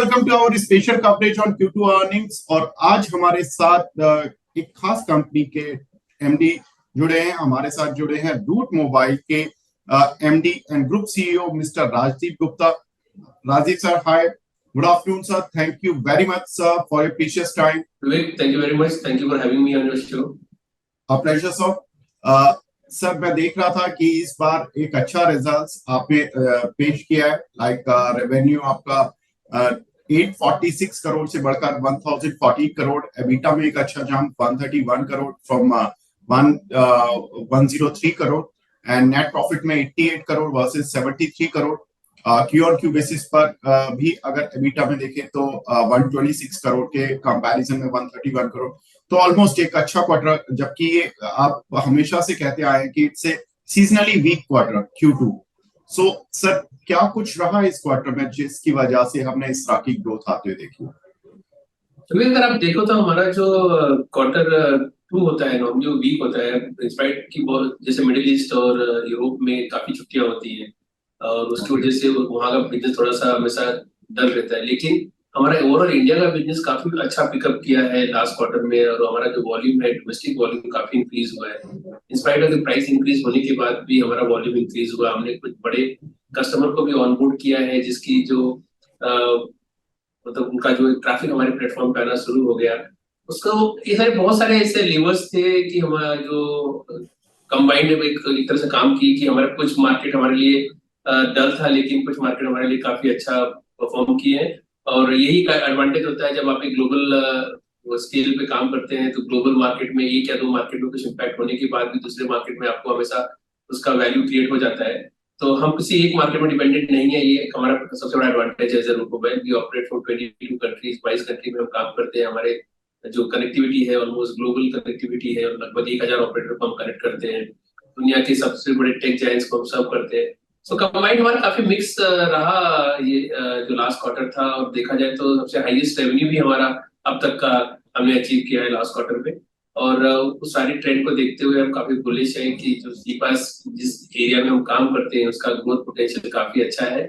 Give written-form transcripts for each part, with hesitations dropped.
Welcome to our special coverage on Q2 earnings. और आज हमारे साथ एक खास कंपनी के एमडी जुड़े हैं। हमारे साथ जुड़े हैं रूट मोबाइल के MD and group CEO mister Rajdeep Gupta. Rajiv sir, hi, good afternoon sir. Thank you very much sir for your precious time. Thank you very much. Thank you for having me on your show. A pleasure sir. Sir, मैं देख रहा था कि इस बार एक अच्छा results आपने पेश किया है। लाइक रेवेन्यू आपका 846 करोड़ से बढ़कर 1040 करोड़, एबिटा में एक अच्छा jump 131 crore from 103 crore, and net profit में 88 crore versus 73 crore. Q on Q basis पर भी अगर एबिटा में देखें तो 126 करोड़ के कंपैरिजन में 131 करोड़, तो ऑलमोस्ट एक अच्छा क्वार्टर। जबकि ये आप हमेशा से कहते आए हैं कि it's a seasonally weak quarter Q2। So sir, क्या कुछ रहा इस क्वार्टर में जिसकी वजह से हमने इस तरह की ग्रोथ आते हुए देखी? तो अगर आप देखो तो हमारा जो क्वार्टर 2 होता है नॉर्मली वो वीक होता है, इंस्पाइट की बहुत, जैसे मिडिल ईस्ट और यूरोप में काफी छुट्टियां होती हैं और उसकी वजह से वहाँ का बिजनेस थोड़ा सा हमेशा डल रहता है। लेकिन हमारा ओवरऑल इंडिया का बिजनेस काफी अच्छा पिकअप किया है लास्ट क्वार्टर में, और हमारा जो वॉल्यूम है, डोमेस्टिक वॉल्यूम काफी इंक्रीज हुआ है। In spite of the price increase होने के बाद भी हमारा वॉल्यूम इंक्रीज हुआ। हमने कुछ बड़े कस्टमर को भी ऑनबोर्ड किया है, जिसकी जो मतलब उनका जो ट्रैफिक हमारे प्लेटफॉर्म पे आना शुरू हो गया। उसका ये सारे बहुत सारे ऐसे लीवर्स थे कि हमारा जो कंबाइंड एक तरह से काम की कि हमारे कुछ मार्केट हमारे लिए डल था, लेकिन कुछ मार्केट हमारे लिए काफी अच्छा परफॉर्म किए हैं। और यही का एडवांटेज होता है जब आप एक ग्लोबल स्केल पे काम करते हैं, तो ग्लोबल मार्केट में एक या दो मार्केट में कुछ इम्पैक्ट होने के बाद भी दूसरे मार्केट में आपको हमेशा उसका वैल्यू क्रिएट हो जाता है। तो हम किसी एक मार्केट में डिपेंडेंट नहीं है, ये हमारा सबसे बड़ा एडवांटेज है। As a Route Mobile we operate from 22 countries, 22 country में हम काम करते हैं। हमारे जो कनेक्टिविटी है ऑलमोस्ट ग्लोबल कनेक्टिविटी है, लगभग 1000 ऑपरेटर को हम कनेक्ट करते हैं। दुनिया के सबसे बड़े टेक जायंट्स को हम सर्व करते हैं। सो कंबाइंड हमारा काफी मिक्स रहा ये जो लास्ट क्वार्टर था। और देखा जाए तो सबसे हाईएस्ट रेवेन्यू भी हमारा अब तक का हमने अचीव किया है लास्ट क्वार्टर में। और उस सारी ट्रेंड को देखते हुए हम काफी बुलिश हैं कि जो सीपास जिस एरिया में हम काम करते हैं उसका ग्रोथ पोटेंशियल काफी अच्छा है,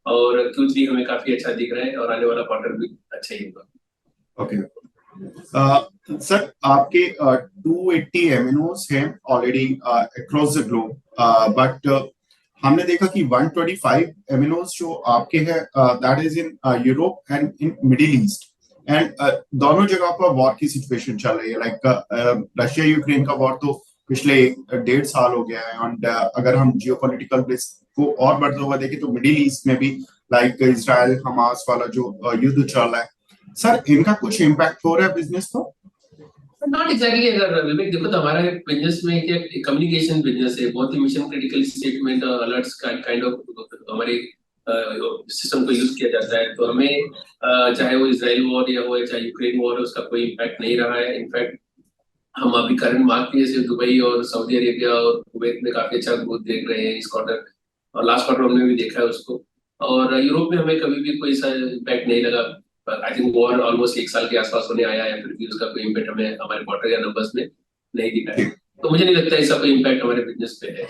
और Q3 हमें काफी अच्छा दिख रहा है और आने वाला क्वार्टर भी अच्छा ही होगा। ओके सर, आपके 280 एमएनओस हैं already across the globe, but हमने देखा कि 125 एमएनओस जो आपके हैं that is in Europe and in middle east, and दोनों जगह पर वॉर की सिचुएशन चल रही है। लाइक रशिया यूक्रेन का वॉर तो पिछले 1.5 साल हो गया है, एंड अगर हम जियोपॉलिटिकल रिस्क को और बढ़ता हुआ देखें तो मिडिल ईस्ट में भी लाइक इजराइल हमास वाला जो युद्ध चल रहा है, सर इनका कुछ इम्पैक्ट हो रहा है बिजनेस पर? Not exactly. अगर विवेक देखो तो हमारा बिजनेस में क्या कम्युनिकेशन बिजनेस है, बहुत ही मिशन क्रिटिकल स्टेटमेंट अलर्ट्स का काइंड ऑफ हमारे सिस्टम को यूज किया जाता है। तो हमें चाहे वो इजराइल वॉर या हो चाहे यूक्रेन वॉर है, उसका कोई इम्पैक्ट नहीं रहा है। इनफैक्ट हम अभी करंट मार्केट में जैसे दुबई और सऊदी अरेबिया और कुवैत में काफी अच्छा ग्रोथ देख रहे हैं इस क्वार्टर, और लास्ट क्वार्टर हमने भी देखा है उसको। और यूरोप में हमें कभी भी कोई सा इम्पैक्ट नहीं लगा। आई थिंक वॉर ऑलमोस्ट 1 साल के आसपास होने आया है, फिर भी उसका कोई इम्पैक्ट हमें हमारे क्वार्टर या नंबर्स में नहीं दिखा है। तो मुझे नहीं लगता है इसका कोई इम्पैक्ट हमारे बिजनेस पे है।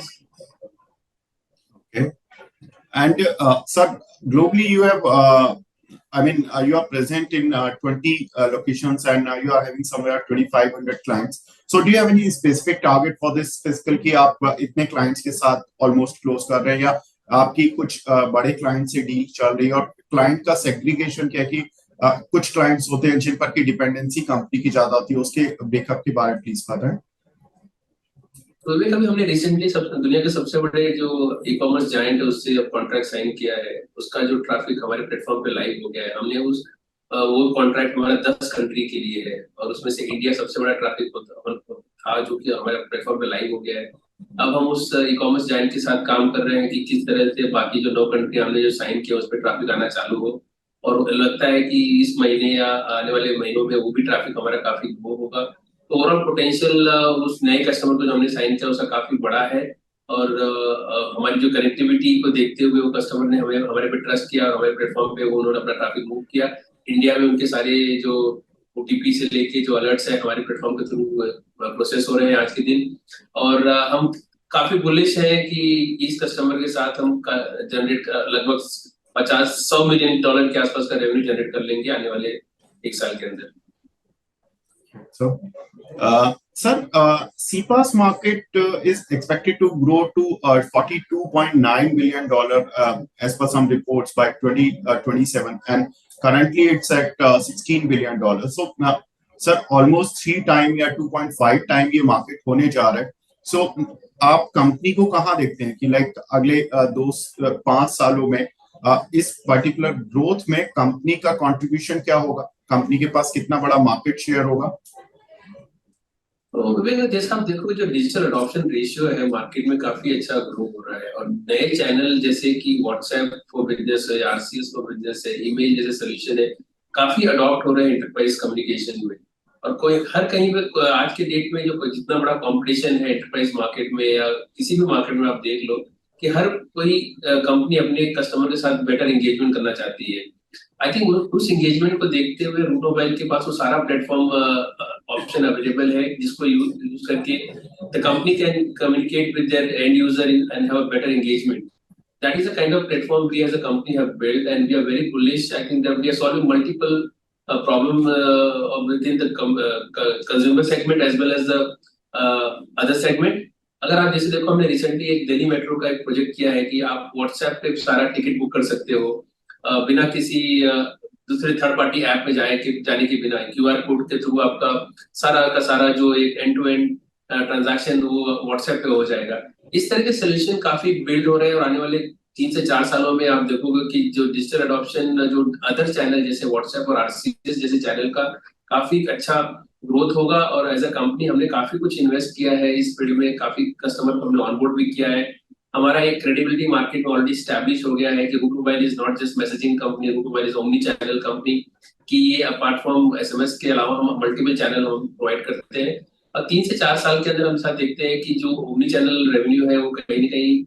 Okay. And sir, globally you have, you are present in 20 locations, and you are having somewhere 2,500 clients. So do you have any specific target for this fiscal कि आप इतने clients के साथ almost close कर रहे हैं, या आपकी कुछ बड़े clients से डील चल रही है? और client का segregation क्या है कि कुछ clients होते हैं जिन पर की डिपेंडेंसी कंपनी की ज्यादा होती है, उसके ब्रेकअप के बारे में प्लीज बताएं। तो कभी हमने रिसेंटली दुनिया के सबसे बड़े जो ई कॉमर्स जायंट है उससे अब कॉन्ट्रैक्ट साइन किया है। उसका जो ट्रैफिक हमारे प्लेटफॉर्म पे लाइव हो गया है। हमने उस वो कॉन्ट्रैक्ट हमारा 10 कंट्री के लिए है, और उसमें से इंडिया सबसे बड़ा ट्रैफिक था जो कि हमारे प्लेटफॉर्म पे लाइव हो गया है। अब हम उस ई कॉमर्स जायंट के साथ काम कर रहे हैं कि किस तरह से बाकी जो 9 कंट्री हमने जो साइन किया उस पर ट्रैफिक आना चालू हो, और लगता है कि इस महीने या आने वाले महीनों में वो भी ट्रैफिक हमारा काफी ग्रो होगा। तो ओवरऑल पोटेंशियल उस नए कस्टमर को जो हमने साइन किया उसका काफी बड़ा है। और हमारी जो कनेक्टिविटी को देखते हुए वो कस्टमर ने हमें हमारे पे ट्रस्ट किया और हमारे प्लेटफॉर्म पे वो उन्होंने अपना ट्रैफिक मूव किया। इंडिया में उनके सारे जो ओटीपी से लेके जो अलर्ट्स है हमारे प्लेटफॉर्म के थ्रू प्रोसेस हो रहे हैं आज के दिन। और हम काफी बुलिश है कि इस कस्टमर के साथ हम जनरेट लगभग $50-100 मिलियन के आसपास का रेवेन्यू जनरेट कर लेंगे आने वाले 1 साल के अंदर। Sir, CPaaS market is expected to grow to $42.9 billion as per some reports by 2027, and currently it's at $16 billion. So, sir, almost 3 times या 2.5 times ये market होने जा रहा है. So, आप कंपनी को कहाँ देखते हैं कि लाइक अगले 2-5 सालों में इस पर्टिकुलर ग्रोथ में कंपनी का कंट्रीब्यूशन क्या होगा, कंपनी के पास कितना बड़ा मार्केट शेयर होगा? तो जैसे आप देखोगे जो डिजिटल अडॉप्शन रेशियो है मार्केट में काफी अच्छा ग्रो हो रहा है, और नए चैनल जैसे कि व्हाट्सएप फॉर बिजनेस है, आरसीएस फॉर बिजनेस है, ईमेल जैसे सोल्यूशन है, काफी अडॉप्ट हो रहे हैं एंटरप्राइज कम्युनिकेशन में। और कोई हर कहीं पे आज के डेट में जो जितना बड़ा कंपटीशन है एंटरप्राइज मार्केट में या किसी भी मार्केट में, आप देख लो कि हर कोई कंपनी अपने कस्टमर के साथ बेटर एंगेजमेंट करना चाहती है। आई थिंक उस एंगेजमेंट को देखते हुए रूट मोबाइल के पास वो सारा प्लेटफॉर्म ऑप्शन अवेलेबल है जिसको यूज करके the company can communicate with their and user and have a better engagement. That is the kind of platform we as a company have built, and we are very bullish. I think that we are solving multiple problem within the consumer segment as well as the other segment. अगर आप जैसे देखो, हमने recently एक Delhi metro का एक project किया है कि आप व्हाट्सएप पे सारा टिकट बुक कर सकते हो बिना किसी दूसरे थर्ड पार्टी ऐप में जाने के बिना क्यूआर कोड के थ्रू आपका सारा का सारा जो एक एंड टू एंड ट्रांजैक्शन वो व्हाट्सएप पे हो जाएगा। इस तरह के सोल्यूशन काफी बिल्ड हो रहे हैं, और आने वाले 3 से 4 सालों में आप देखोगे कि जो डिजिटल अडॉप्शन जो अदर चैनल जैसे व्हाट्सएप और आरसीएस जैसे चैनल का काफी अच्छा ग्रोथ होगा। और एज अ कंपनी हमने काफी कुछ इन्वेस्ट किया है इस फील्ड में, काफी कस्टमर को हमने ऑनबोर्ड भी किया है। हमारा एक क्रेडिबिलिटी मार्केट में ऑलरेडी स्टैब्लिश हो गया है कि Route Mobile is not just messaging company, Route Mobile is omni channel company, कि ये अपार्ट फ्रॉम एसएमएस के अलावा हम मल्टीपल चैनल हम प्रोवाइड करते हैं। और 3 से 4 साल के अंदर हम साथ देखते हैं कि जो ओमनी चैनल रेवेन्यू है वो कहीं ना कहीं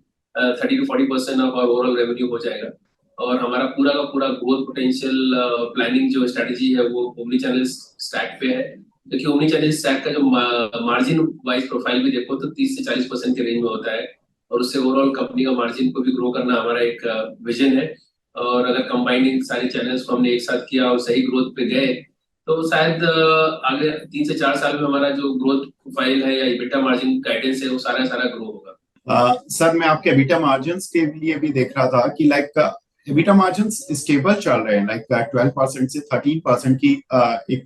30 to 40% ऑफ ओवरऑल रेवेन्यू हो जाएगा। और हमारा पूरा का पूरा ग्रोथ पोटेंशियल प्लानिंग जो स्ट्रेटजी है वो ओमनी चैनल स्टैक पे है। क्योंकि ओमनी चैनल स्टैक का जो मार्जिन वाइज प्रोफाइल भी देखो तो 30 से 40% के रेंज में होता है, और उससे ओवरऑल कंपनी का मार्जिन को भी ग्रो करना हमारा एक विजन है। और अगर कंबाइनिंग सारे चैनल्स को हमने एक साथ किया और सही ग्रोथ पे गए तो शायद आगे 3 से 4 साल में हमारा जो ग्रोथ प्रोफाइल है या EBITDA मार्जिन गाइडेंस है वो सारा ग्रो होगा। सर, मैं आपके EBITDA मार्जिन्स के लिए भी देख रहा था कि लाइक EBITDA मार्जिन्स स्टेबल चल रहे हैं, लाइक 12% से 13% की एक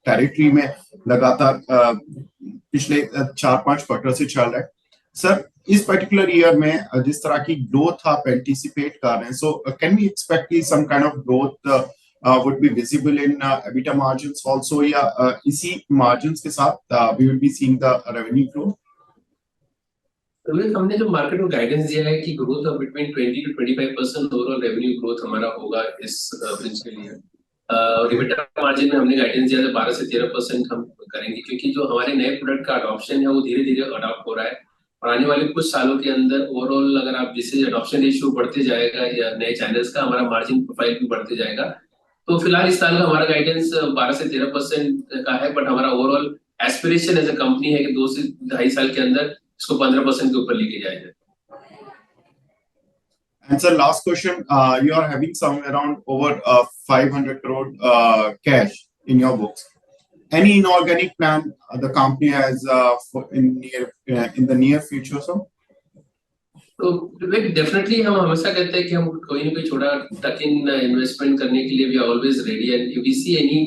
टेरिटरी में लगातार पिछले 4-5 क्वार्टर से चल रहा है। सर, इस पर्टिकुलर ईयर में जिस तरह की ग्रोथ आप एंटिसिपेट कर रहे हैं, सो कैन वी एक्सपेक्ट की some kind of growth would be visible in EBITDA margins also, या इसी margins के साथ we will be seeing the revenue growth? तो हमने जो मार्केट को गाइडेंस दिया है कि growth of between 20 to 25% overall revenue growth हमारा होगा इस फिजिकल ईयर। और EBITDA मार्जिन में हमने गाइडेंस दिया है 12 से 13% हम करेंगे, क्योंकि जो हमारे नए प्रोडक्ट का अडॉप्शन है वो धीरे-धीरे अडॉप्ट हो रहा है। और आने वाले कुछ सालों के अंदर ओवरऑल अगर आप जैसे अडॉप्शन रेशियो बढ़ते जाएगा या नए चैनल्स का, हमारा मार्जिन प्रोफाइल भी बढ़ते जाएगा। तो फिलहाल इस साल का हमारा गाइडेंस 12 से 13% का है, बट हमारा overall aspiration as a company है कि 2 से 2.5 साल के अंदर इसको 15% के ऊपर लेके जाया जाए। And sir, last question, you are having somewhere around over 500 crore cash in your books. Any inorganic plan the company has in the near future, sir? तो डेफिनेटली हम हमेशा कहते हैं कि हम कोई ना कोई छोटा टक इन इन्वेस्टमेंट करने के लिए we are always ready, and if we see any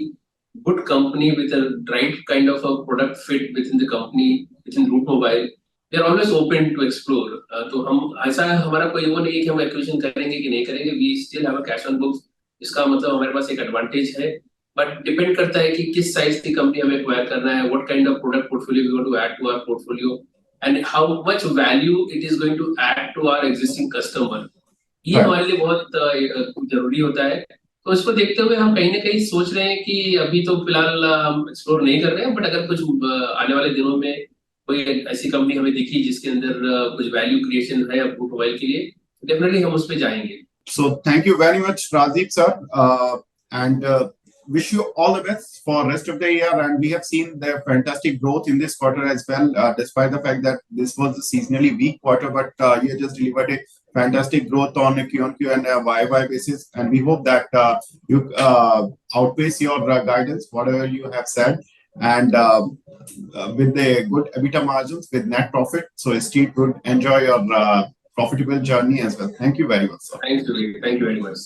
good company with a right kind of a product fit within the company within Route Mobile, we are always open to explore. तो हम ऐसा हमारा कोई वो नहीं है कि हम एक्विजिशन करेंगे कि नहीं करेंगे, we still have a cash on books. इसका मतलब हमारे पास एक एडवांटेज है, बट डिपेंड करता है कि किस साइज की कंपनी हमें एक्वायर करना है, what kind of product portfolio we want to add to our portfolio, and how much value it is going to add to our existing customer। ये हमारे लिए बहुत जरूरी होता है। तो इसको देखते हुए हम कहीं ना कहीं सोच रहे हैं कि अभी तो फिलहाल हम एक्सप्लोर नहीं कर रहे हैं, बट अगर कुछ आने वाले दिनों में कोई ऐसी कंपनी हमें दिखी जिसके अंदर कुछ वैल्यू क्रिएशन है अपने मोबाइल के लिए, डेफिनेटली हम उस पे जाएंगे। So thank you very much, Rajiv sir, and wish you all the best for rest of the year. And we have seen the fantastic growth in this quarter as well, despite the fact that this was a seasonally weak quarter, but you just delivered a fantastic growth on a Q-on-Q and a YY basis, and we hope that you outpace your guidance, whatever you have said, and with the good EBITDA margins, with net profit, so Street would enjoy your profitable journey as well. Thank you very much, sir. Thank you very much.